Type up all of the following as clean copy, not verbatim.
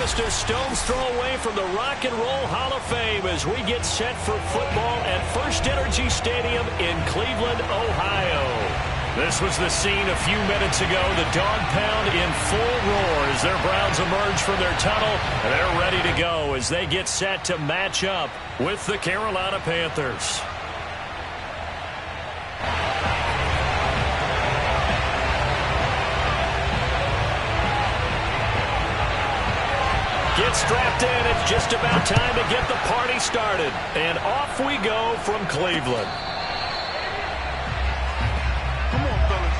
just a stone's throw away from the Rock and Roll Hall of Fame as we get set for football at First Energy Stadium in Cleveland, Ohio. This was the scene a few minutes ago. The dog pound in full roar as their Browns emerge from their tunnel. And they're ready to go as they get set to match up with the Carolina Panthers. Get strapped in. It's just about time to get the party started. And off we go from Cleveland. Come on, fellas.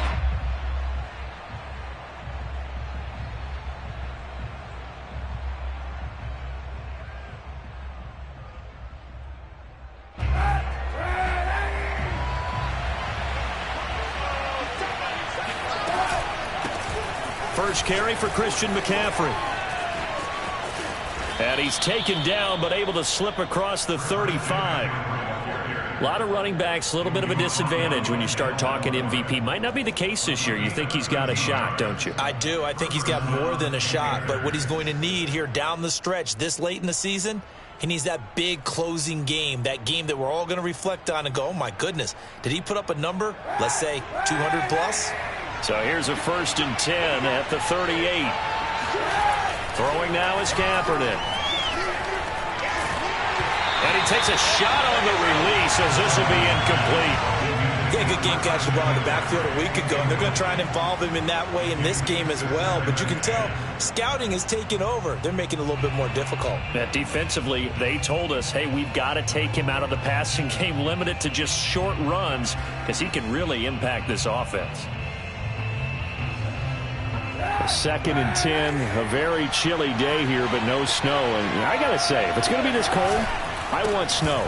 First carry for Christian McCaffrey. And he's taken down, but able to slip across the 35. A lot of running backs, a little bit of a disadvantage when you start talking MVP. Might not be the case this year. You think he's got a shot, don't you? I do. I think he's got more than a shot. But what he's going to need here down the stretch this late in the season, he needs that big closing game, that game that we're all going to reflect on and go, oh, my goodness, did he put up a number, let's say, 200 plus? So here's a 1st and 10 at the 38. Throwing now is Kaepernick. And he takes a shot on the release as this will be incomplete. Yeah, good game catching the ball in the backfield a week ago, and they're going to try and involve him in that way in this game as well. But you can tell scouting has taken over. They're making it a little bit more difficult. That defensively, they told us, hey, we've got to take him out of the passing game, limit it to just short runs, because he can really impact this offense. 2nd and 10, a very chilly day here, but no snow. And I got to say, if it's going to be this cold, I want snow.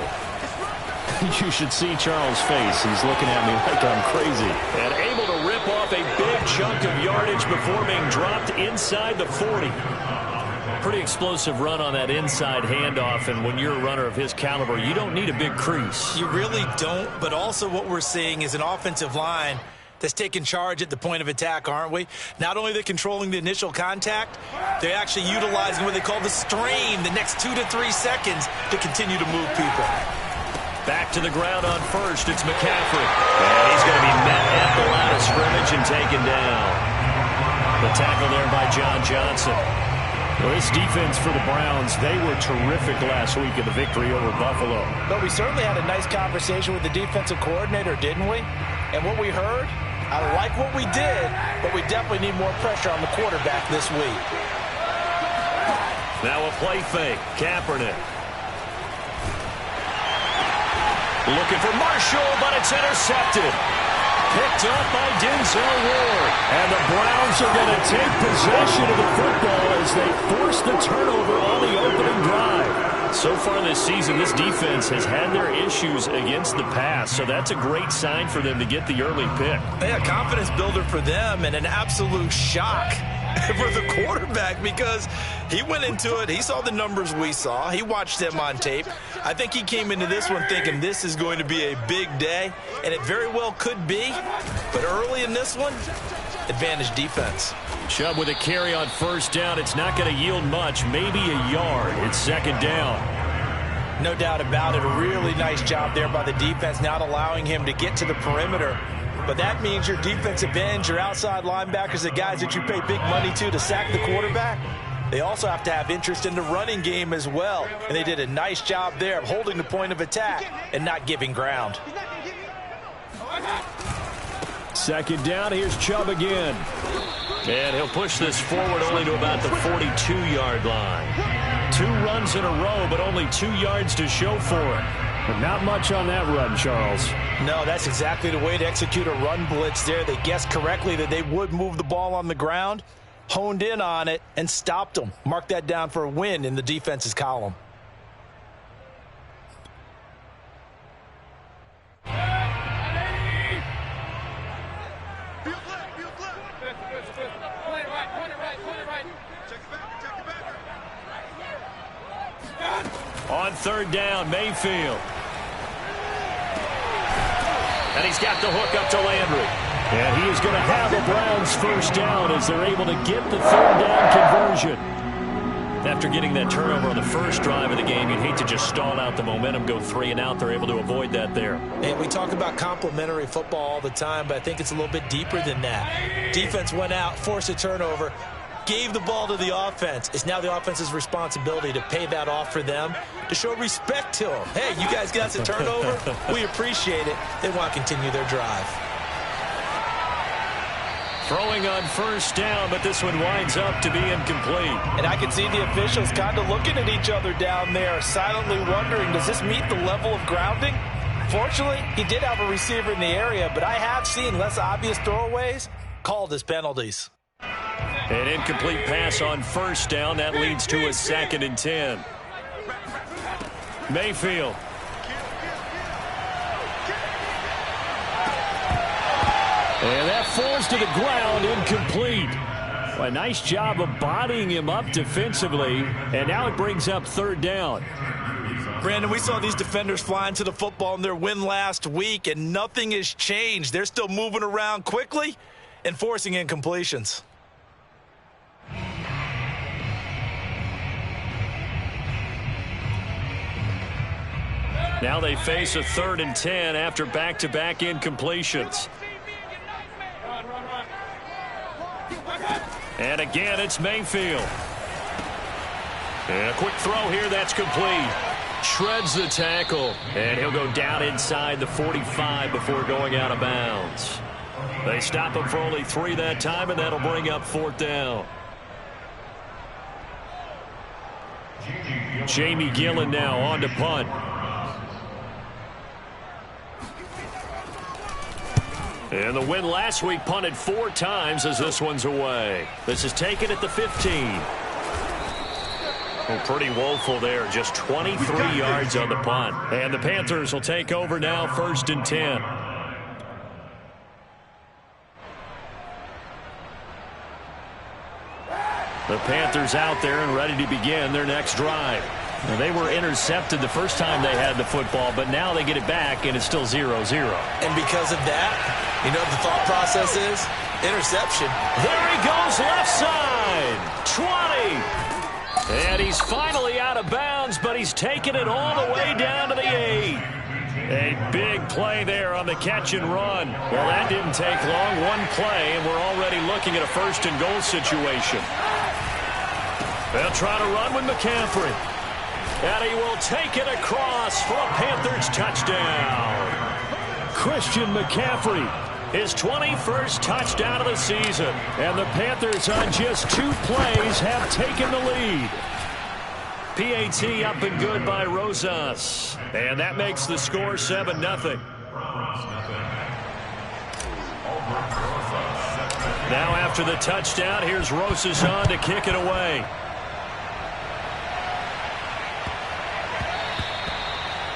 You should see Charles' face. He's looking at me like I'm crazy. And able to rip off a big chunk of yardage before being dropped inside the 40. Pretty explosive run on that inside handoff, and when you're a runner of his caliber, you don't need a big crease. You really don't, but also what we're seeing is an offensive line that's taking charge at the point of attack, aren't we? Not only are they controlling the initial contact, they're actually utilizing what they call the strain, the next 2 to 3 seconds to continue to move people. Back to the ground on first, it's McCaffrey. And he's going to be met at the line of scrimmage and taken down. The tackle there by John Johnson. Well, this defense for the Browns, they were terrific last week in the victory over Buffalo. But we certainly had a nice conversation with the defensive coordinator, didn't we? And what we heard, I like what we did, but we definitely need more pressure on the quarterback this week. Now a play fake. Kaepernick. Looking for Marshall, but it's intercepted. Picked up by Denzel Ward. And the Browns are going to take possession of the football as they force the turnover on the opening drive. So far this season, this defense has had their issues against the pass, so that's a great sign for them to get the early pick. Yeah, confidence builder for them and an absolute shock for the quarterback because he went into it. He saw the numbers we saw. He watched them on tape. I think he came into this one thinking this is going to be a big day, and it very well could be. But early in this one, advantage defense. Chubb with a carry on 1st down. It's not going to yield much, maybe a yard. It's 2nd down. No doubt about it. A really nice job there by the defense, not allowing him to get to the perimeter. But that means your defensive ends, your outside linebackers, the guys that you pay big money to sack the quarterback, they also have to have interest in the running game as well. And they did a nice job there of holding the point of attack and not giving ground. 2nd down, here's Chubb again. And he'll push this forward only to about the 42-yard line. 2 runs in a row, but only 2 yards to show for it. But not much on that run, Charles. No, that's exactly the way to execute a run blitz there. They guessed correctly that they would move the ball on the ground, honed in on it, and stopped them. Mark that down for a win in the defense's column. On 3rd down, Mayfield. And he's got the hook up to Landry. And he is going to have a Browns 1st down as they're able to get the 3rd down conversion. After getting that turnover on the first drive of the game, you'd hate to just stall out the momentum, go 3 and out. They're able to avoid that there. And we talk about complementary football all the time, but I think it's a little bit deeper than that. Defense went out, forced a turnover, gave the ball to the offense. It's now the offense's responsibility to pay that off for them, to show respect to them. Hey, you guys got the turnover? We appreciate it. They want to continue their drive. Throwing on first down, but this one winds up to be incomplete. And I can see the officials kind of looking at each other down there, silently wondering, does this meet the level of grounding? Fortunately, he did have a receiver in the area, but I have seen less obvious throwaways called as penalties. An incomplete pass on first down. That leads to a 2nd and 10. Mayfield. And that falls to the ground, incomplete. A nice job of bodying him up defensively, and now it brings up 3rd down. Brandon, we saw these defenders flying to the football in their win last week, and nothing has changed. They're still moving around quickly and forcing incompletions. Now they face a 3rd and 10 after back-to-back incompletions. And again, it's Mayfield. And a quick throw here, that's complete. Shreds the tackle, and he'll go down inside the 45 before going out of bounds. They stop him for only 3 that time, and that'll bring up 4th down. Jamie Gillen now on to punt. And the win last week punted 4 times as this one's away. This is taken at the 15. Oh, pretty woeful there. Just 23 yards on the punt. And the Panthers will take over now, 1st and 10. The Panthers out there and ready to begin their next drive. Now, they were intercepted the first time they had the football, but now they get it back, and it's still 0-0. And because of that, you know what the thought process is? Interception. There he goes, left side. 20. And he's finally out of bounds, but he's taken it all the way down to the 8. A big play there on the catch and run. Well, that didn't take long. One play, and we're already looking at a 1st and goal situation. They'll try to run with McCaffrey. And he will take it across for a Panthers touchdown. Christian McCaffrey, his 21st touchdown of the season. And the Panthers on just 2 plays have taken the lead. PAT up and good by Rosas. And that makes the score 7-0. Now after the touchdown, here's Rosas on to kick it away.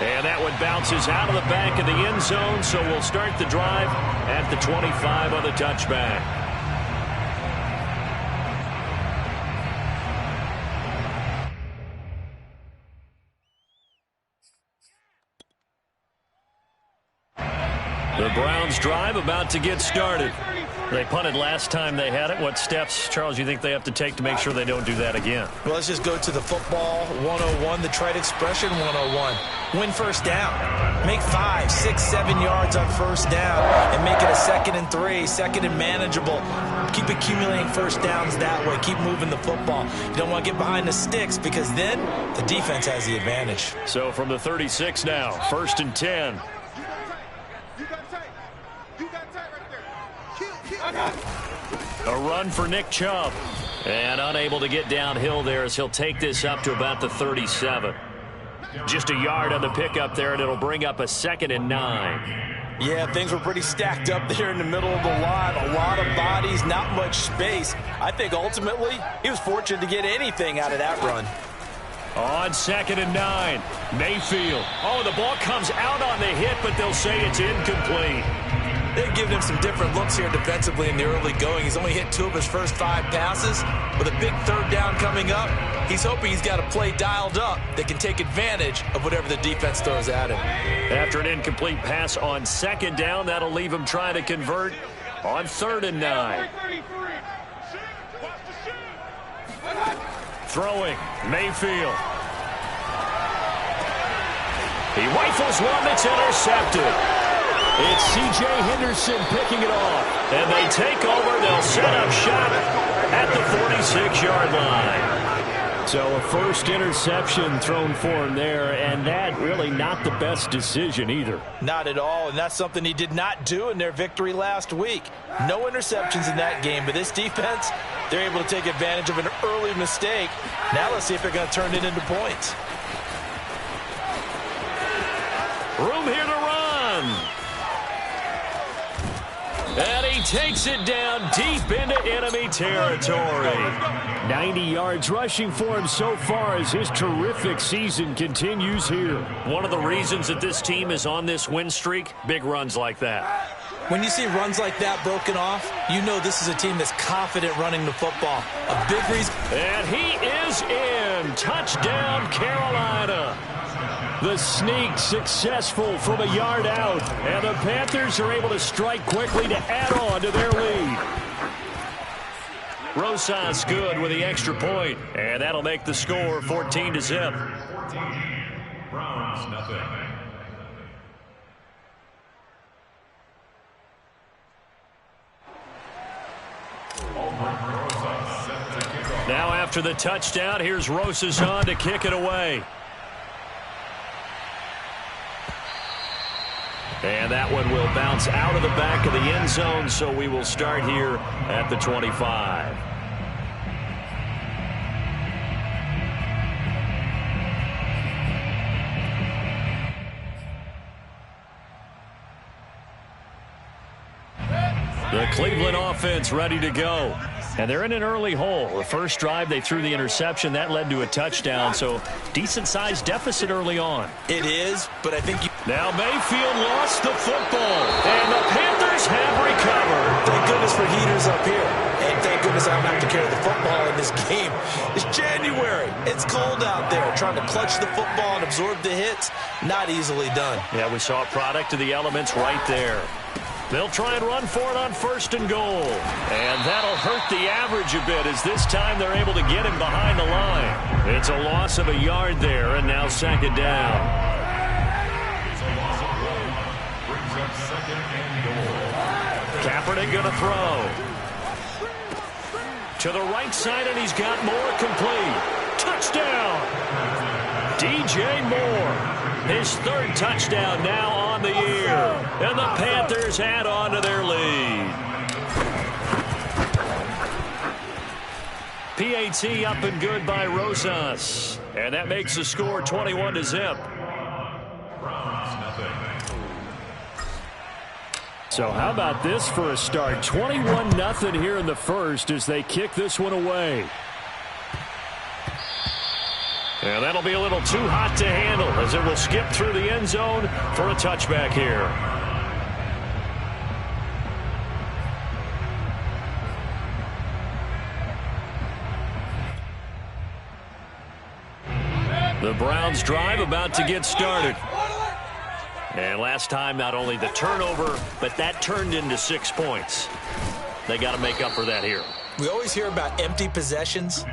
And that one bounces out of the back of the end zone, so we'll start the drive at the 25 on the touchback. The Browns drive about to get started. They punted last time they had it. What steps, Charles, you think they have to take to make sure they don't do that again? Well, let's just go to the football 101, the trite expression 101. Win first down. Make 5, 6, 7 yards on first down and make it a 2nd and 3, 2nd and manageable. Keep accumulating first downs that way. Keep moving the football. You don't want to get behind the sticks because then the defense has the advantage. So from the 36 now, 1st and 10. A run for Nick Chubb. And unable to get downhill there as he'll take this up to about the 37. Just a yard on the pickup there, and it'll bring up a 2nd and 9. Yeah, things were pretty stacked up there in the middle of the line. A lot of bodies, not much space. I think ultimately he was fortunate to get anything out of that run. On 2nd and 9, Mayfield. Oh, the ball comes out on the hit, but they'll say it's incomplete. They've given him some different looks here defensively in the early going. He's only hit 2 of his first 5 passes. With a big 3rd down coming up, he's hoping he's got a play dialed up that can take advantage of whatever the defense throws at him. After an incomplete pass on 2nd down, that'll leave him trying to convert on 3rd and 9. Throwing, Mayfield. He rifles one that's intercepted. It's C.J. Henderson picking it off. And they take over. They'll set up shop at the 46-yard line. So a first interception thrown for him there, and that really not the best decision either. Not at all, and that's something he did not do in their victory last week. No interceptions in that game, but this defense, they're able to take advantage of an early mistake. Now let's see if they're going to turn it into points. Room here to run. And he takes it down deep into enemy territory. 90 yards rushing for him so far as his terrific season continues here. One of the reasons that this team is on this win streak, big runs like that. When you see runs like that broken off, you know this is a team that's confident running the football. A big reason. And he is in. Touchdown, Carolina. The sneak successful from a yard out. And the Panthers are able to strike quickly to add on to their lead. Rosas good with the extra point. And that'll make the score 14-0. Browns, nothing. Now after the touchdown, here's Rosas on to kick it away. And that one will bounce out of the back of the end zone, so we will start here at the 25. The Cleveland offense ready to go. And they're in an early hole. The first drive, they threw the interception. That led to a touchdown, so decent-sized deficit early on. It is, but I think Now Mayfield lost the football, and the Panthers have recovered. Thank goodness for heaters up here. And thank goodness I don't have to carry the football in this game. It's January. It's cold out there. Trying to clutch the football and absorb the hits, not easily done. Yeah, we saw a product of the elements right there. They'll try and run for it on first and goal. And that'll hurt the average a bit as this time they're able to get him behind the line. It's a loss of a yard there, and now second down. Kaepernick going to throw. To the right side, and he's got Moore complete. Touchdown! DJ Moore. His third touchdown now on the year. And the Panthers add on to their lead. PAT up and good by Rosas. And that makes the score 21-0. So how about this for a start? 21-0 here in the first as they kick this one away. And that'll be a little too hot to handle as it will skip through the end zone for a touchback here. The Browns drive about to get started. And last time, not only the turnover, but that turned into 6 points. They got to make up for that here. We always hear about empty possessions,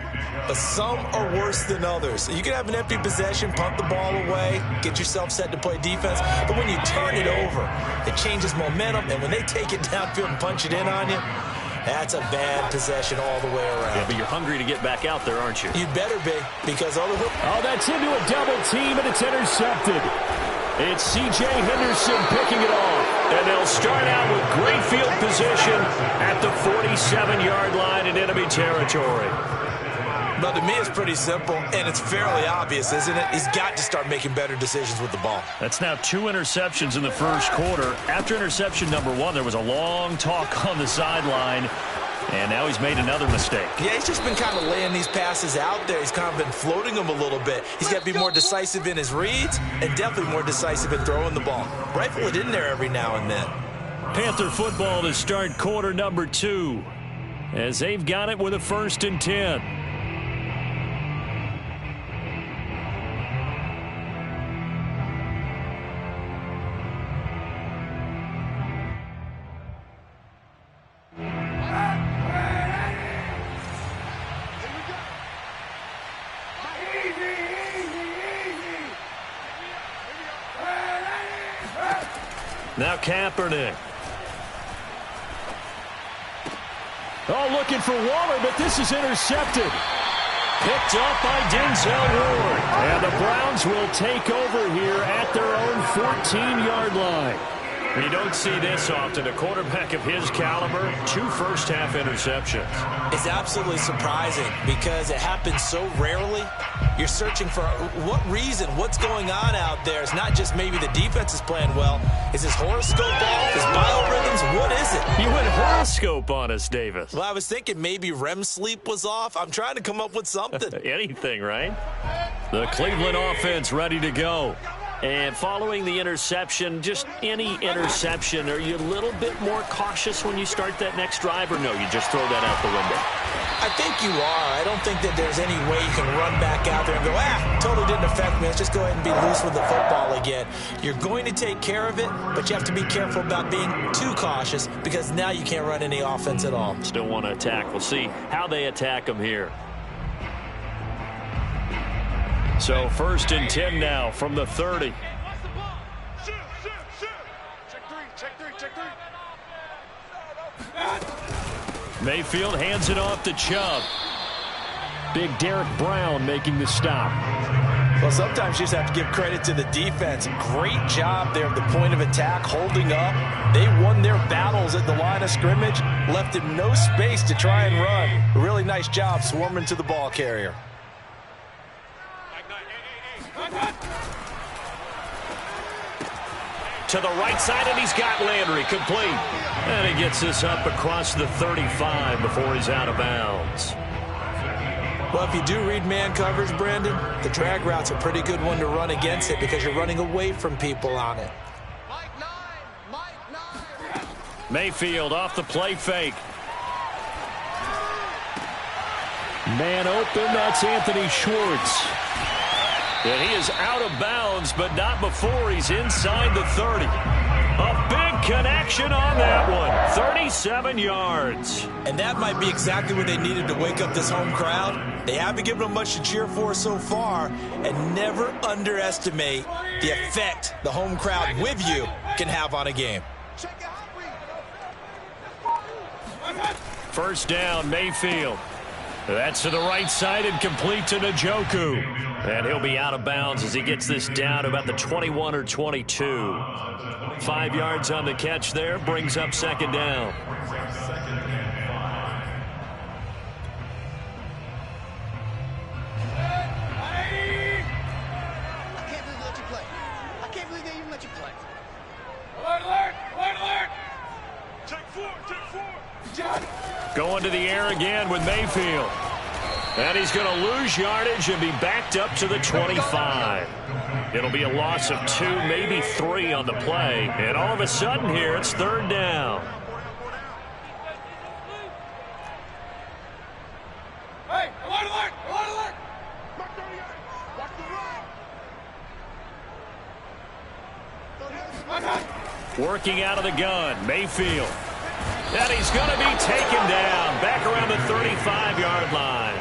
but some are worse than others. You can have an empty possession, punt the ball away, get yourself set to play defense, but when you turn it over, it changes momentum, and when they take it downfield and punch it in on you, that's a bad possession all the way around. Yeah, but you're hungry to get back out there, aren't you? You better be, because other... Oh, that's into a double team, and it's intercepted. It's C.J. Henderson picking it off. And they'll start out with great field position at the 47-yard line in enemy territory. But to me, it's pretty simple, and it's fairly obvious, isn't it? He's got to start making better decisions with the ball. That's now 2 interceptions in the first quarter. After interception number 1, there was a long talk on the sideline. And now he's made another mistake. Yeah, he's just been kind of laying these passes out there. He's kind of been floating them a little bit. He's got to be more decisive in his reads and definitely more decisive in throwing the ball. Rifle it in there every now and then. Panther football to start quarter number 2 as they've got it with a 1st and 10. Now Kaepernick. Oh, looking for Waller, but this is intercepted. Picked up by Denzel Ward. And the Browns will take over here at their own 14-yard line. You don't see this often. A quarterback of his caliber, 2 first-half interceptions. It's absolutely surprising because it happens so rarely. You're searching for what reason, what's going on out there. It's not just maybe the defense is playing well. Is his horoscope off? His biorhythms? What is it? You went horoscope on us, Davis. Well, I was thinking maybe REM sleep was off. I'm trying to come up with something. Anything, right? The Cleveland offense ready to go. And following the interception, just any interception, are you a little bit more cautious when you start that next drive, or no, you just throw that out the window? I think you are. I don't think that there's any way you can run back out there and go, totally didn't affect me. Let's just go ahead and be loose with the football again. You're going to take care of it, but you have to be careful about being too cautious because now you can't run any offense at all. Still want to attack. We'll see how they attack them here. So 1st and 10 now from the 30. Mayfield hands it off to Chubb. Big Derek Brown making the stop. Well, sometimes you just have to give credit to the defense. Great job there at the point of attack, holding up. They won their battles at the line of scrimmage, left him no space to try and run. A really nice job swarming to the ball carrier. To the right side, and he's got Landry complete. And he gets this up across the 35 before he's out of bounds. Well, if you do read man coverage, Brandon, the drag route's a pretty good one to run against it because you're running away from people on it. Mayfield off the play fake. Man open, that's Anthony Schwartz. And he is out of bounds, but not before he's inside the 30. A big connection on that one. 37 yards. And that might be exactly what they needed to wake up this home crowd. They haven't given them much to cheer for so far. And never underestimate the effect the home crowd with you can have on a game. First down, Mayfield. That's to the right side and complete to Njoku. And he'll be out of bounds as he gets this down about the 21 or 22. 5 yards on the catch there, brings up 2nd down. I can't believe they even let you play. Alert! Take 4! Going to the air again with Mayfield. And he's going to lose yardage and be backed up to the 25. It'll be a loss of 2, maybe 3 on the play. And all of a sudden here, it's 3rd down. Hey, alert! Watch the run! Working out of the gun, Mayfield. And he's going to be taken down back around the 35-yard line.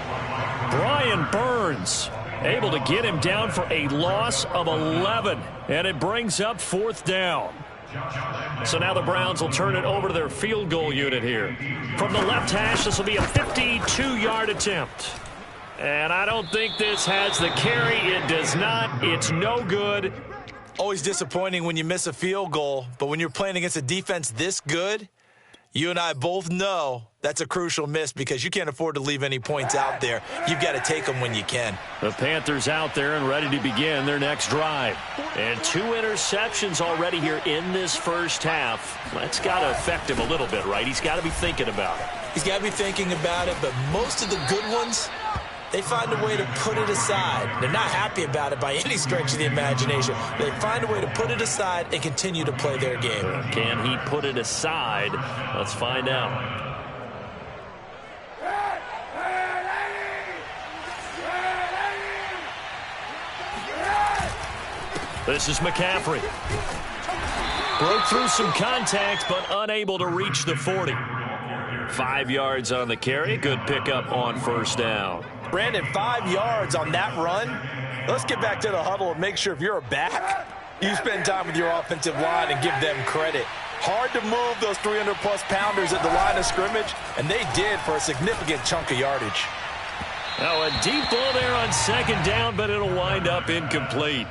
Brian Burns able to get him down for a loss of 11. And it brings up 4th down. So now the Browns will turn it over to their field goal unit here. From the left hash, this will be a 52-yard attempt. And I don't think this has the carry. It does not. It's no good. Always disappointing when you miss a field goal, but when you're playing against a defense this good, you and I both know that's a crucial miss because you can't afford to leave any points out there. You've got to take them when you can. The Panthers out there and ready to begin their next drive. And 2 interceptions already here in this first half. That's got to affect him a little bit, right? He's got to be thinking about it. He's got to be thinking about it, but most of the good ones, they find a way to put it aside. They're not happy about it by any stretch of the imagination. They find a way to put it aside and continue to play their game. Can he put it aside? Let's find out. This is McCaffrey. Broke through some contact, but unable to reach the 40. 5 yards on the carry. Good pickup on 1st down. Brandon, 5 yards on that run. Let's get back to the huddle and make sure if you're a back, You spend time with your offensive line and give them credit. Hard to move those 300-plus pounders at the line of scrimmage, and they did for a significant chunk of yardage. Now a deep ball there on second down, but it'll wind up incomplete.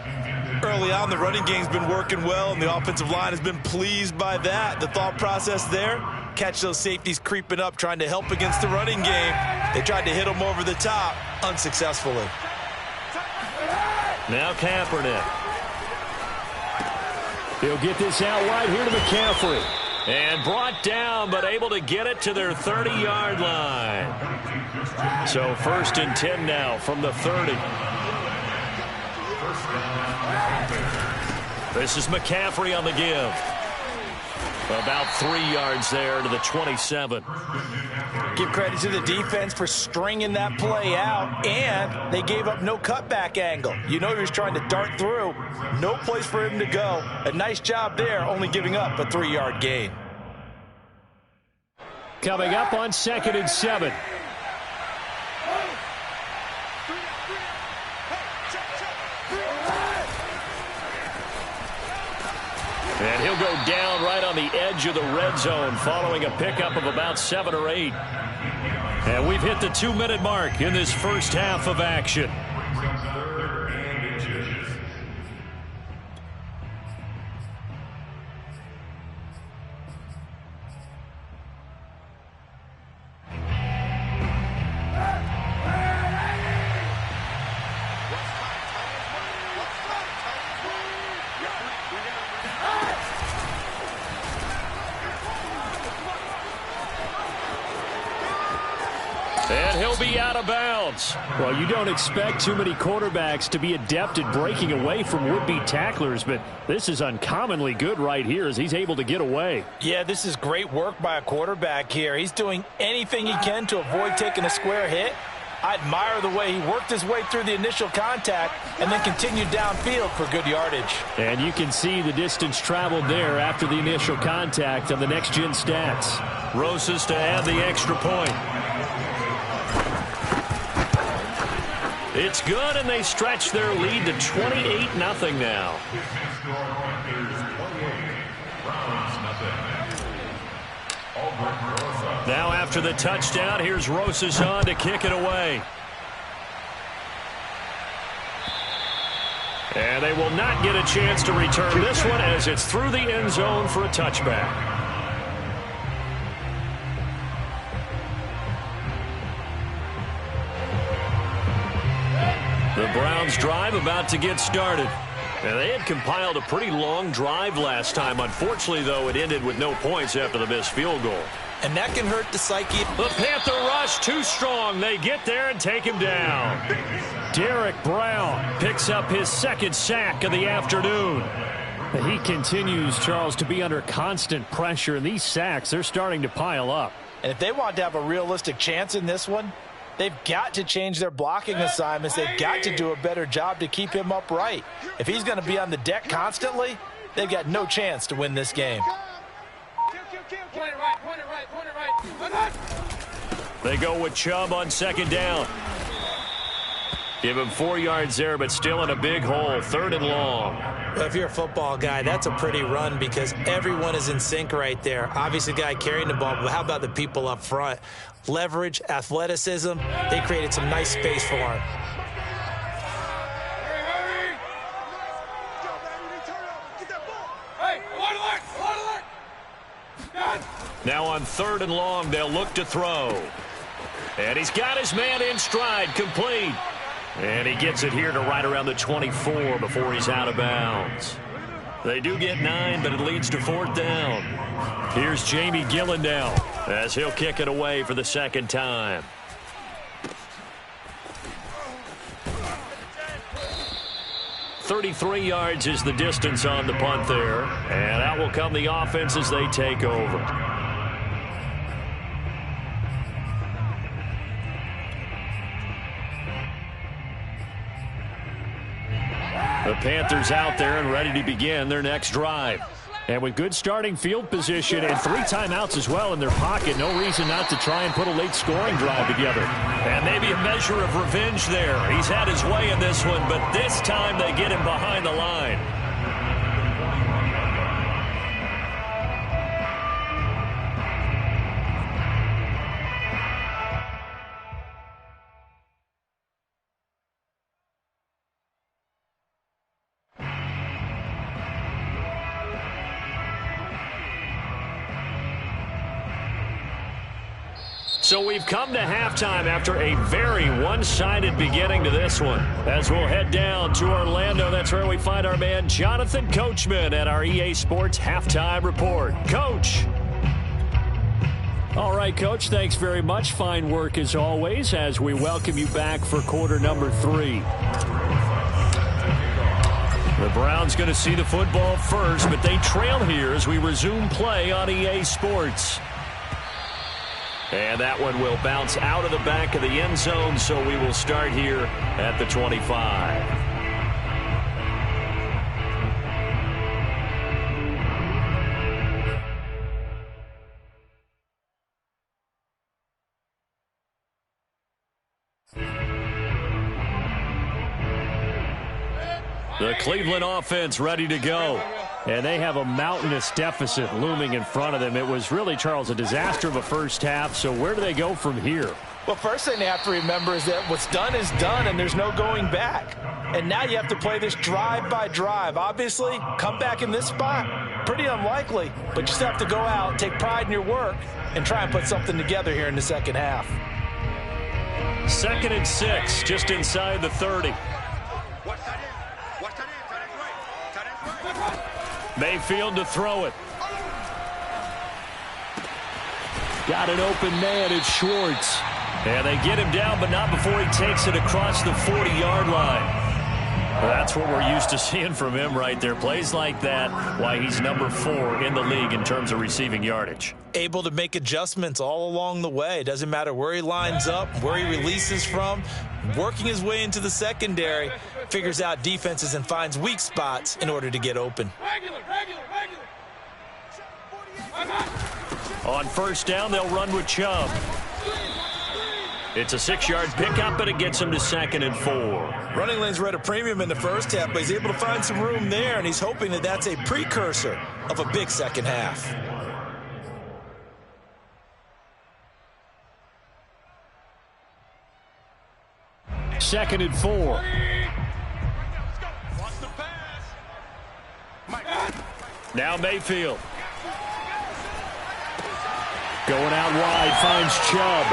Early on, the running game's been working well, and the offensive line has been pleased by that. The thought process there, catch those safeties creeping up, trying to help against the running game. They tried to hit them over the top, unsuccessfully. Now Kaepernick. He'll get this out wide here to McCaffrey. And brought down, but able to get it to their 30-yard line. So 1st and 10 now from the 30. This is McCaffrey on the give. About 3 yards there to the 27. Give credit to the defense for stringing that play out, and they gave up no cutback angle. You know he was trying to dart through. No place for him to go. A nice job there, only giving up a 3-yard gain. Coming up on 2nd and 7. And he'll go down right on the edge of the red zone following a pickup of about 7 or 8. And we've hit the 2-minute mark in this first half of action. And he'll be out of bounds. Well, you don't expect too many quarterbacks to be adept at breaking away from would-be tacklers, but this is uncommonly good right here as he's able to get away. Yeah, this is great work by a quarterback here. He's doing anything he can to avoid taking a square hit. I admire the way he worked his way through the initial contact and then continued downfield for good yardage. And you can see the distance traveled there after the initial contact on the next-gen stats. Rosas to add the extra point. It's good, and they stretch their lead to 28-0 now. Now after the touchdown, here's Rosas on to kick it away. And they will not get a chance to return this one as it's through the end zone for a touchback. The Browns drive about to get started. And they had compiled a pretty long drive last time. Unfortunately, though, it ended with no points after the missed field goal. And that can hurt the psyche. The Panther rush too strong. They get there and take him down. Derek Brown picks up his 2nd sack of the afternoon. He continues, Charles, to be under constant pressure, and these sacks, they're starting to pile up. And if they want to have a realistic chance in this one, they've got to change their blocking assignments. They've got to do a better job to keep him upright. If he's going to be on the deck constantly, they've got no chance to win this game. They go with Chubb on 2nd down. Give him 4 yards there, but still in a big hole. 3rd and long. Well, if you're a football guy, that's a pretty run because everyone is in sync right there. Obviously, the guy carrying the ball, but how about the people up front? Leverage, athleticism, they created some nice space for him. Now on 3rd and long, they'll look to throw. And he's got his man in stride, complete. And he gets it here to right around the 24 before he's out of bounds. They do get 9, but it leads to 4th down. Here's Jamie Gillandale as he'll kick it away for the 2nd time. .33 yards is the distance on the punt there. And out will come the offense as they take over. The Panthers out there and ready to begin their next drive. And with good starting field position and 3 timeouts as well in their pocket, no reason not to try and put a late scoring drive together. And maybe a measure of revenge there. He's had his way in this one, but this time they get him behind the line. So we've come to halftime after a very one-sided beginning to this one. As we'll head down to Orlando, that's where we find our man Jonathan Coachman at our EA Sports Halftime Report. Coach. All right, Coach, thanks very much. Fine work as always as we welcome you back for quarter number 3. The Browns going to see the football first, but they trail here as we resume play on EA Sports. And that one will bounce out of the back of the end zone, so we will start here at the 25. The Cleveland offense ready to go. And they have a mountainous deficit looming in front of them. It was really, Charles, a disaster of a first half. So where do they go from here? Well, first thing they have to remember is that what's done is done, and there's no going back. And now you have to play this drive by drive. Obviously, come back in this spot, pretty unlikely. But you just have to go out, take pride in your work, and try and put something together here in the second half. 2nd and 6, just inside the 30. Mayfield to throw it. Got an open man, it's Schwartz. And they get him down, but not before he takes it across the 40-yard line. That's what we're used to seeing from him right there. Plays like that, why he's number 4 in the league in terms of receiving yardage. Able to make adjustments all along the way. Doesn't matter where he lines up, where he releases from. Working his way into the secondary, figures out defenses and finds weak spots in order to get open. On first down, they'll run with Chubb. It's a 6-yard pickup, but it gets him to 2nd and 4. Running lanes were at a premium in the first half, but he's able to find some room there, and he's hoping that that's a precursor of a big second half. Second and 4. Now Mayfield. Going out wide, finds Chubb.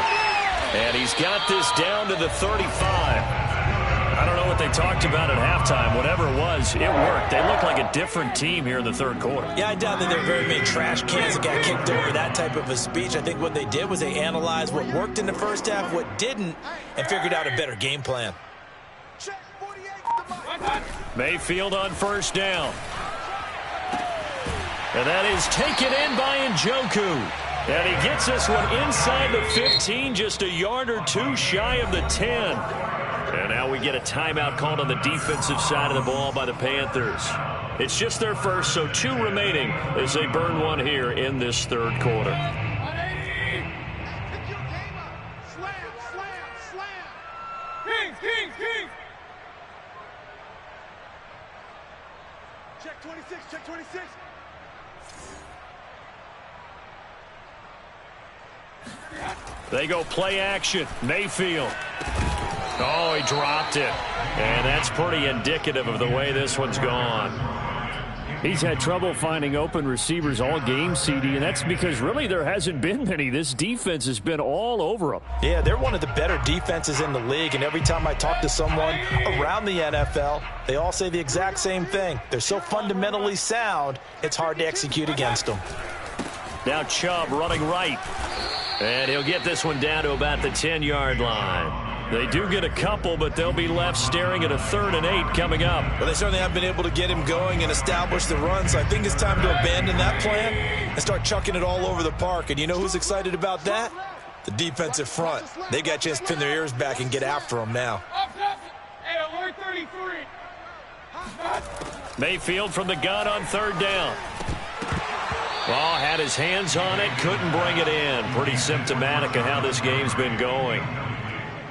And he's got this down to the 35. I don't know what they talked about at halftime. Whatever it was, it worked. They look like a different team here in the third quarter. Yeah, I doubt that there are very many trash cans that got kicked over that type of a speech. I think what they did was they analyzed what worked in the first half, what didn't, and figured out a better game plan. Mayfield on first down. And that is taken in by Njoku. And he gets this one inside the 15, just a yard or two shy of the 10. And now we get a timeout called on the defensive side of the ball by the Panthers. It's just their first, so 2 remaining as they burn one here in this third quarter. Kings. Check 26, check 26. They go play action. Mayfield. Oh, he dropped it. And that's pretty indicative of the way this one's gone. He's had trouble finding open receivers all game, CD, and that's because really there hasn't been many. This defense has been all over them. Yeah, they're one of the better defenses in the league, and every time I talk to someone around the NFL, they all say the exact same thing. They're so fundamentally sound, it's hard to execute against them. Now Chubb running right. And he'll get this one down to about the 10-yard line. They do get a couple, but they'll be left staring at a 3rd and 8 coming up. Well, they certainly have been able to get him going and establish the run, so I think it's time to abandon that plan and start chucking it all over the park. And you know who's excited about that? The defensive front. They got a chance to pin their ears back and get after him now. Hey, alert 33. Mayfield from the gun on 3rd down. Well, had his hands on it, couldn't bring it in. Pretty symptomatic of how this game's been going.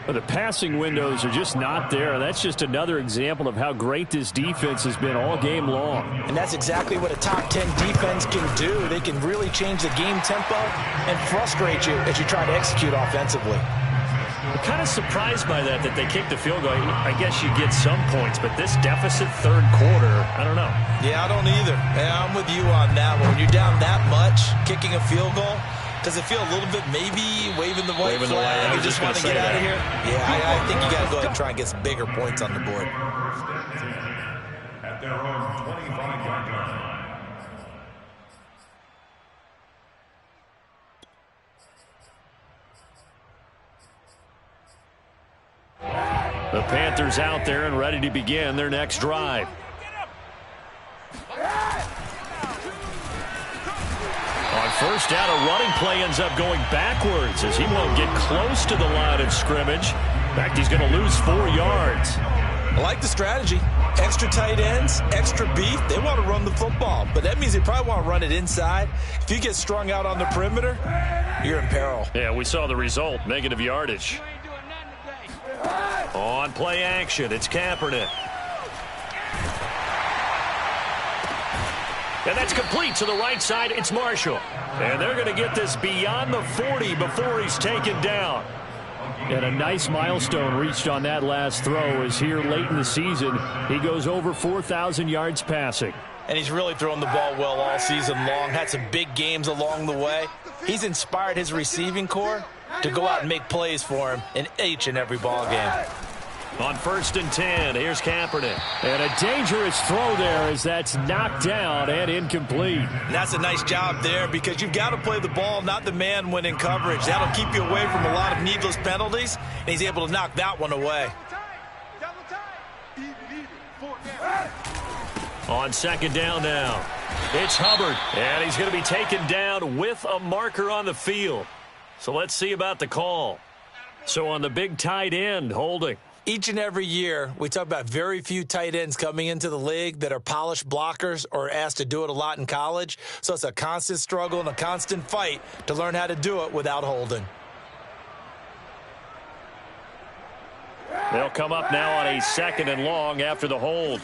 But the passing windows are just not there. That's just another example of how great this defense has been all game long. And that's exactly what a top 10 defense can do. They can really change the game tempo and frustrate you as you try to execute offensively. I'm kind of surprised by that they kicked the field goal. I guess you get some points, but this deficit third quarter, I don't know. Yeah, I don't either. Yeah, I'm with you on that one. When you're down that much, kicking a field goal, Does it feel a little bit maybe waving the white Waving the white, flag I and was just just want to gonna get say out of that. here? Yeah, I think you got to go ahead and try and get some bigger points on the board. At their own 25-yard line. The Panthers out there and ready to begin their next drive. On first down, a running play ends up going backwards as he won't get close to the line of scrimmage. In fact, he's going to lose 4 yards. I like the strategy. Extra tight ends, extra beef. They want to run the football, but that means they probably want to run it inside. If you get strung out on the perimeter, you're in peril. Yeah, we saw the result, negative yardage. On play action, it's Kaepernick. And that's complete to the right side. It's Marshall. And they're going to get this beyond the 40 before he's taken down. And a nice milestone reached on that last throw as here late in the season, he goes over 4,000 yards passing. And he's really thrown the ball well all season long. Had some big games along the way. He's inspired his receiving corps to go out and make plays for him in each and every ball game. On first and 10, here's Kaepernick. And a dangerous throw there as that's knocked down and incomplete. And that's a nice job there because you've got to play the ball, not the man when in coverage. That'll keep you away from a lot of needless penalties, and he's able to knock that one away. On second down now, it's Hubbard. And he's going to be taken down with a marker on the field. So let's see about the call. So on the big tight end, holding. Each and every year, we talk about very few tight ends coming into the league that are polished blockers or asked to do it a lot in college. So it's a constant struggle and a constant fight to learn how to do it without holding. They'll come up now on a second and long after the hold.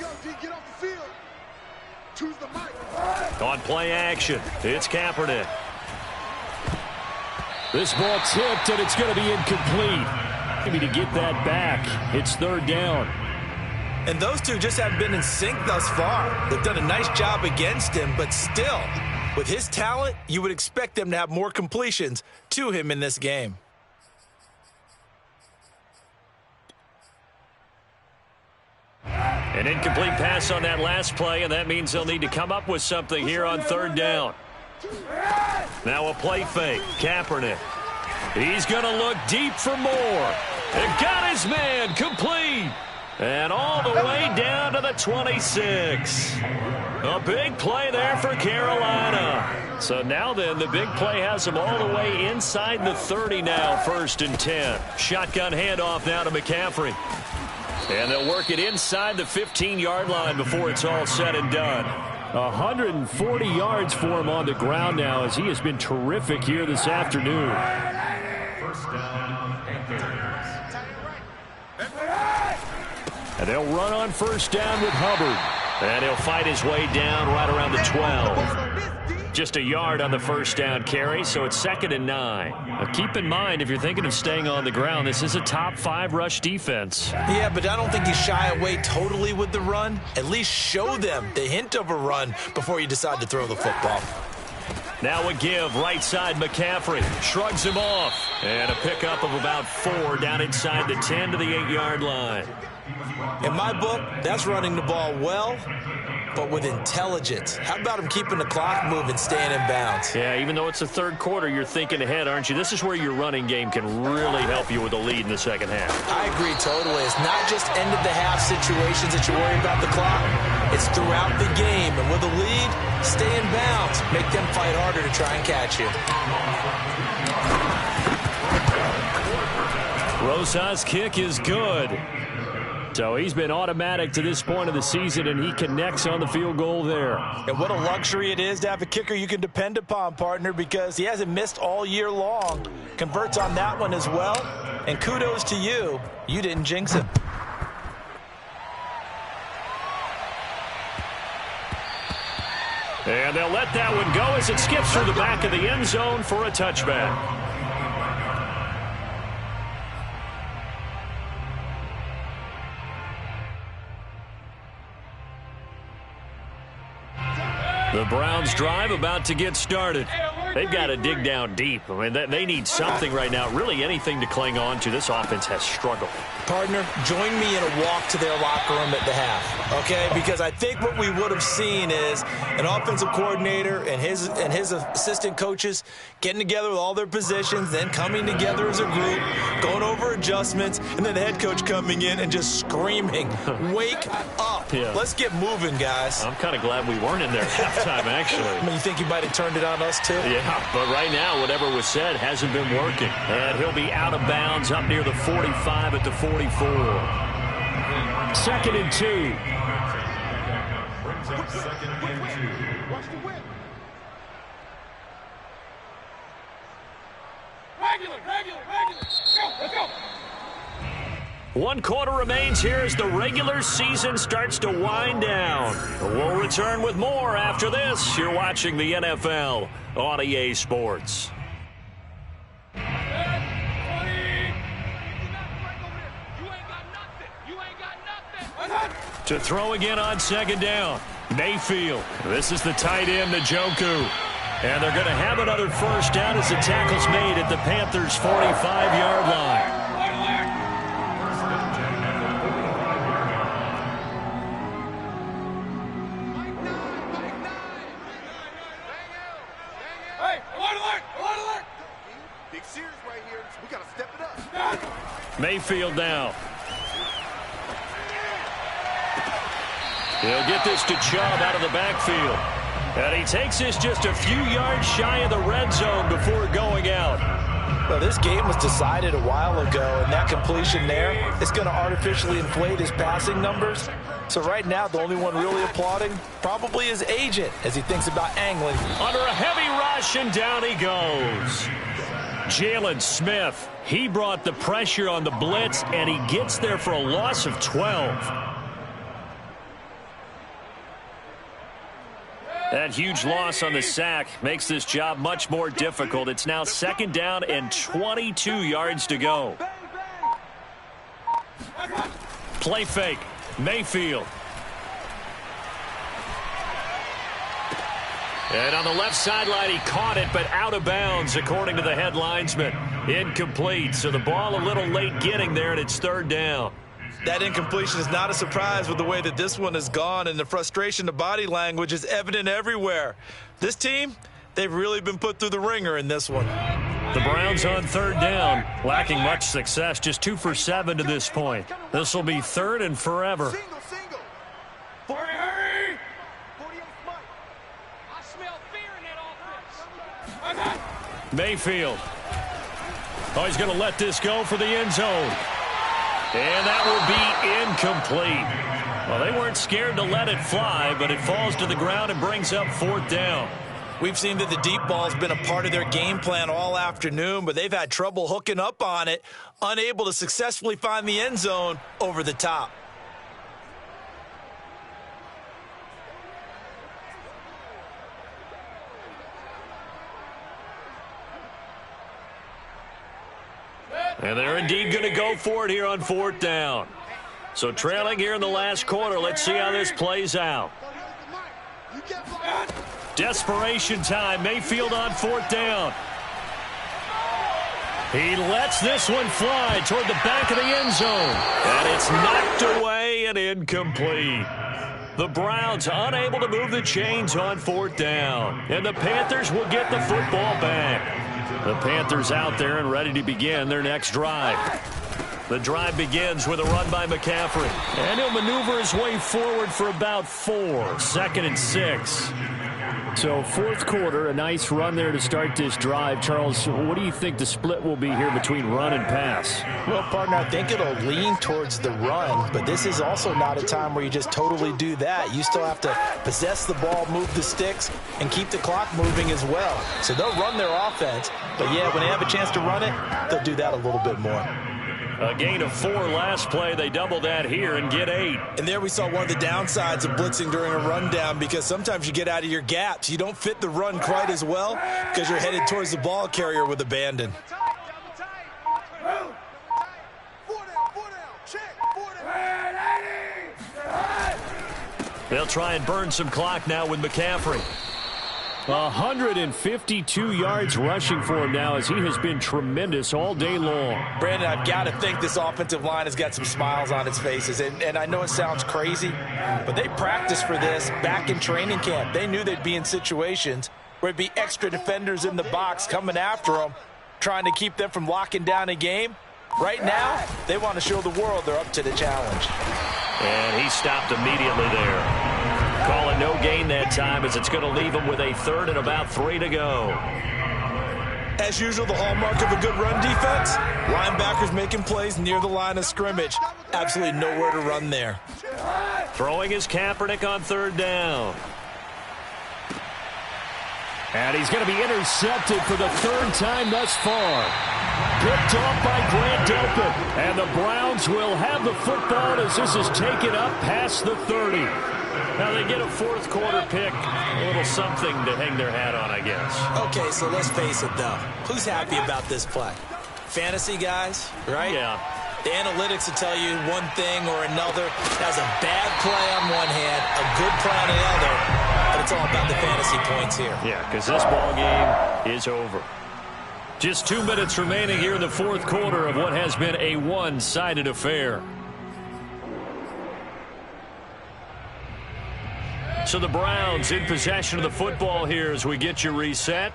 On play action, it's Kaepernick. This ball tipped, and it's going to be incomplete. Maybe to get that back. It's third down. And those two just haven't been in sync thus far. They've done a nice job against him, but still, with his talent, you would expect them to have more completions to him in this game. An incomplete pass on that last play, and that means they'll need to come up with something here on third down. Now a play fake. Kaepernick. He's going to look deep for more. And got his man complete. And all the way down to the 26. A big play there for Carolina. So now then, the big play has them all the way inside the 30 now, first and 10. Shotgun handoff now to McCaffrey. And they'll work it inside the 15-yard line before it's all said and done. 140 yards for him on the ground now as he has been terrific here this afternoon. And they'll run on first down with Hubbard. And he'll fight his way down right around the 12. Just a yard on the first down carry, so it's 2nd and 9. Now keep in mind, if you're thinking of staying on the ground, this is a top 5 rush defense. Yeah, but I don't think you shy away totally with the run. At least show them the hint of a run before you decide to throw the football. Now a give, right side McCaffrey. Shrugs him off. And a pickup of about 4 down inside the 10 to the 8-yard line. In my book, that's running the ball well, but with intelligence. How about him keeping the clock moving, staying in bounds? Yeah, even though it's the third quarter, you're thinking ahead, aren't you? This is where your running game can really help you with a lead in the second half. I agree totally. It's not just end-of-the-half situations that you worry about the clock. It's throughout the game. And with a lead, stay in bounds. Make them fight harder to try and catch you. Rosas' kick is good. So he's been automatic to this point of the season, and he connects on the field goal there. And what a luxury it is to have a kicker you can depend upon, partner, because he hasn't missed all year long. Converts on that one as well. And kudos to you. You didn't jinx him. And they'll let that one go as it skips through the back of the end zone for a touchback. The Browns drive about to get started. They've got to dig down deep. I mean, they need something right now, really anything to cling on to. This offense has struggled. Partner, join me in a walk to their locker room at the half, okay? Because I think what we would have seen is an offensive coordinator and his assistant coaches getting together with all their positions, then coming together as a group, going over adjustments, and then the head coach coming in and just screaming, wake up. Yeah. Let's get moving, guys. I'm kind of glad we weren't in there at halftime, actually. I mean, you think you might have turned it on us, too? Yeah, but right now, whatever was said hasn't been working. And he'll be out of bounds up near the 45 at the 44. 2nd and 2. Brings up 2nd and 2. Watch the whip. Regular. Let's go. 1 quarter remains here as the regular season starts to wind down. We'll return with more after this. You're watching the NFL on EA Sports. To throw again on 2nd down. Mayfield. This is the tight end, Njoku. And they're going to have another first down as the tackle's made at the Panthers' 45-yard line. Alert! Big series right here. We got to step it up. Mayfield now. He'll get this to Chubb out of the backfield. And he takes this just a few yards shy of the red zone before going out. Well, this game was decided a while ago, and that completion there is going to artificially inflate his passing numbers. So right now, the only one really applauding probably his agent as he thinks about angling. Under a heavy rush, and down he goes. Jalen Smith, he brought the pressure on the blitz, and he gets there for a loss of 12. That huge loss on the sack makes this job much more difficult. It's now 2nd down and 22 yards to go. Play fake. Mayfield. And on the left sideline, he caught it, but out of bounds, according to the head linesman. Incomplete, so the ball a little late getting there, and it's 3rd down. That incompletion is not a surprise with the way that this one has gone, and the frustration, the body language is evident everywhere. This team, they've really been put through the ringer in this one. The Browns on 3rd down, lacking much success, just 2 for 7 to this point. This will be 3rd and forever. Single. Hurry! 48 Mike. I smell fear in that offense. Mayfield. Oh, he's going to let this go for the end zone. And that will be incomplete. Well, they weren't scared to let it fly, but it falls to the ground and brings up 4th down. We've seen that the deep ball has been a part of their game plan all afternoon, but they've had trouble hooking up on it, unable to successfully find the end zone over the top. And they're indeed going to go for it here on 4th down. So trailing here in the last quarter, let's see how this plays out. Desperation time. Mayfield on 4th down. He lets this one fly toward the back of the end zone. And it's knocked away and incomplete. The Browns unable to move the chains on 4th down. And the Panthers will get the football back. The Panthers out there and ready to begin their next drive. The drive begins with a run by McCaffrey. And he'll maneuver his way forward for about 4. 2nd and 6. So 4th quarter, a nice run there to start this drive. Charles, what do you think the split will be here between run and pass? Well, partner, I think it'll lean towards the run, but this is also not a time where you just totally do that. You still have to possess the ball, move the sticks, and keep the clock moving as well. So they'll run their offense, but yeah, when they have a chance to run it, they'll do that a little bit more. A gain of 4 last play. They double that here and get 8. And there we saw one of the downsides of blitzing during a rundown, because sometimes you get out of your gaps. You don't fit the run quite as well because you're headed towards the ball carrier with abandon. They'll try and burn some clock now with McCaffrey. 152 yards rushing for him now as he has been tremendous all day long. Brandon, I've got to think this offensive line has got some smiles on its faces. And I know it sounds crazy, but they practiced for this back in training camp. They knew they'd be in situations where it'd be extra defenders in the box coming after them, trying to keep them from locking down a game. Right now, they want to show the world they're up to the challenge. And he stopped immediately there. Calling no gain that time as it's going to leave him with a third and about 3 to go. As usual, the hallmark of a good run defense, linebackers making plays near the line of scrimmage. Absolutely nowhere to run there. Throwing is Kaepernick on 3rd down. And he's going to be intercepted for the 3rd time thus far. Picked off by Grant Delpit. And the Browns will have the football as this is taken up past the 30. Now they get a 4th quarter pick. A little something to hang their hat on, I guess. Okay, so let's face it, though. Who's happy about this play? Fantasy guys, right? Yeah. The analytics will tell you one thing or another. That's a bad play on one hand, a good play on the other. But it's all about the fantasy points here. Yeah, because this ball game is over. Just 2 minutes remaining here in the 4th quarter of what has been a one-sided affair. So the Browns in possession of the football here as we get you reset.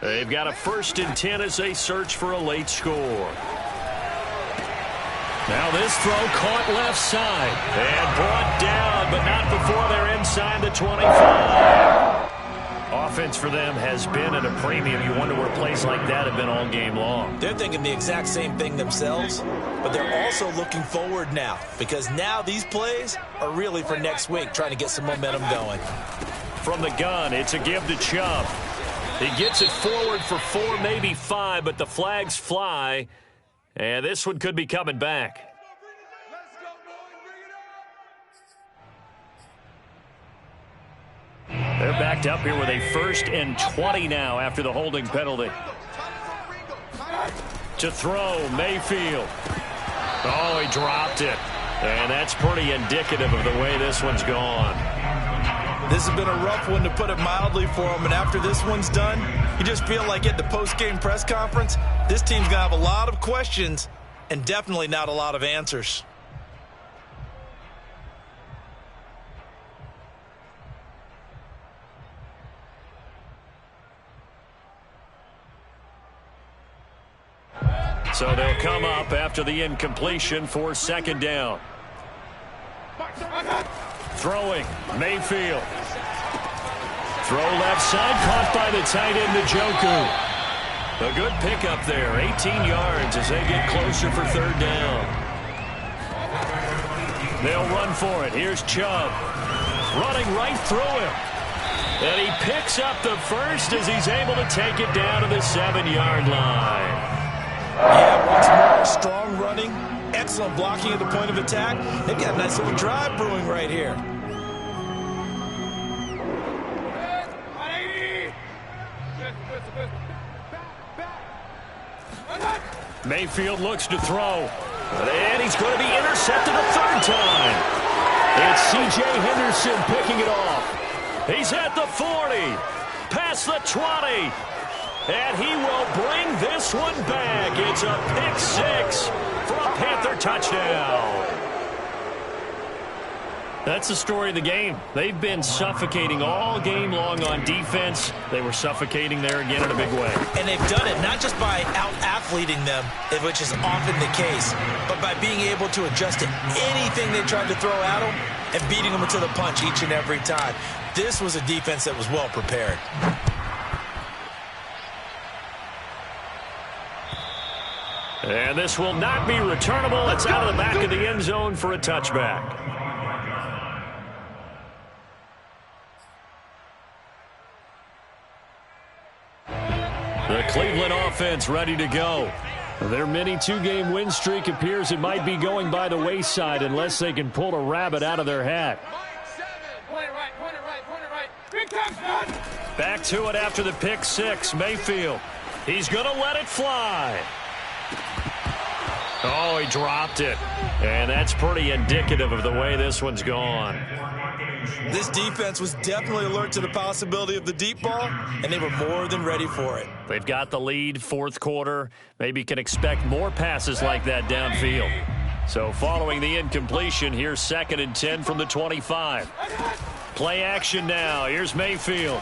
They've got a 1st and 10 as they search for a late score. Now this throw caught left side and brought down, but not before they're inside the 25. Offense for them has been at a premium. You wonder where plays like that have been all game long. They're thinking the exact same thing themselves, but they're also looking forward now because now these plays are really for next week, trying to get some momentum going. From the gun, it's a give to Chubb. He gets it forward for 4, maybe 5, but the flags fly, and this one could be coming back. They're backed up here with a 1st and 20 now after the holding penalty. To throw, Mayfield. Oh, he dropped it. And that's pretty indicative of the way this one's gone. This has been a rough one, to put it mildly, for him. And after this one's done, you just feel like at the post-game press conference, this team's going to have a lot of questions and definitely not a lot of answers. So they'll come up after the incompletion for 2nd down. Throwing, Mayfield. Throw left side, caught by the tight end, Njoku. A good pickup there, 18 yards as they get closer for 3rd down. They'll run for it. Here's Chubb. Running right through him. And he picks up the 1st as he's able to take it down to the 7-yard line. Yeah, once more, strong running, excellent blocking at the point of attack. They've got a nice little drive brewing right here. Mayfield looks to throw. And he's going to be intercepted a 3rd time. It's C.J. Henderson picking it off. He's at the 40, past the 20. And he will bring this one back. It's a pick 6 for a Panther touchdown. That's the story of the game. They've been suffocating all game long on defense. They were suffocating there again in a big way. And they've done it not just by out-athleting them, which is often the case, but by being able to adjust to anything they tried to throw at them and beating them to the punch each and every time. This was a defense that was well prepared. And this will not be returnable. It's out of the back of the end zone for a touchback. The Cleveland offense ready to go. Their mini 2-game win streak appears it might be going by the wayside unless they can pull a rabbit out of their hat. Back to it after the pick 6. Mayfield. He's going to let it fly. Oh, he dropped it. And that's pretty indicative of the way this one's gone. This defense was definitely alert to the possibility of the deep ball, and they were more than ready for it. They've got the lead, fourth quarter. Maybe can expect more passes like that downfield. So following the incompletion, here's 2nd and 10 from the 25. Play action now. Here's Mayfield.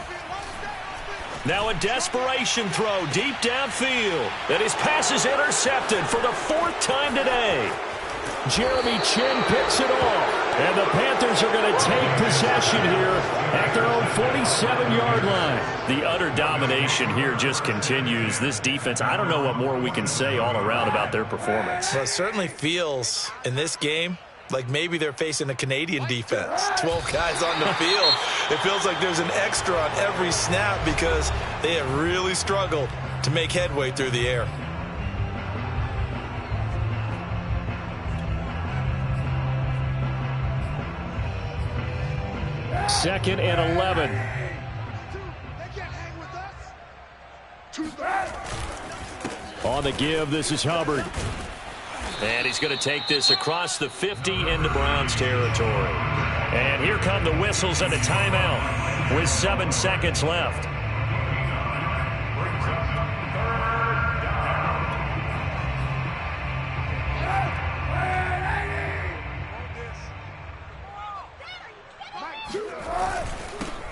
Now a desperation throw deep downfield. And his pass is intercepted for the 4th time today. Jeremy Chinn picks it off. And the Panthers are going to take possession here at their own 47-yard line. The utter domination here just continues. This defense, I don't know what more we can say all around about their performance. Well, it certainly feels in this game like maybe they're facing a Canadian defense. 12 guys on the field. It feels like there's an extra on every snap because they have really struggled to make headway through the air. Second and 11. On the give, this is Hubbard. And he's going to take this across the 50 into Browns territory. And here come the whistles and a timeout with 7 seconds left.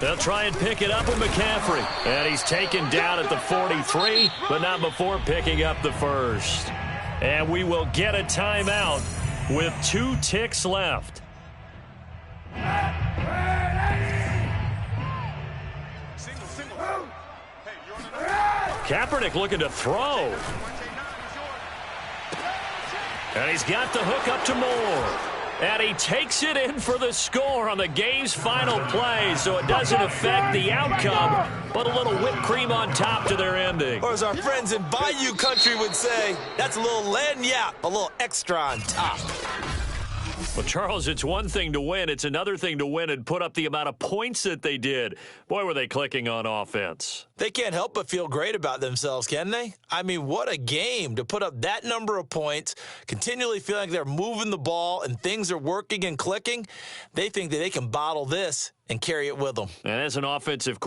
They'll try and pick it up with McCaffrey. And he's taken down at the 43, but not before picking up the first. And we will get a timeout with 2 ticks left. Kaepernick looking to throw. And he's got the hook up to Moore. And he takes it in for the score on the game's final play, so it doesn't affect the outcome, but a little whipped cream on top to their ending. Or as our friends in Bayou Country would say, that's a little lagniappe, a little extra on top. Well, Charles, it's one thing to win. It's another thing to win and put up the amount of points that they did. Boy, were they clicking on offense. They can't help but feel great about themselves, can they? I mean, what a game to put up that number of points, continually feeling like they're moving the ball and things are working and clicking. They think that they can bottle this and carry it with them. And as an offensive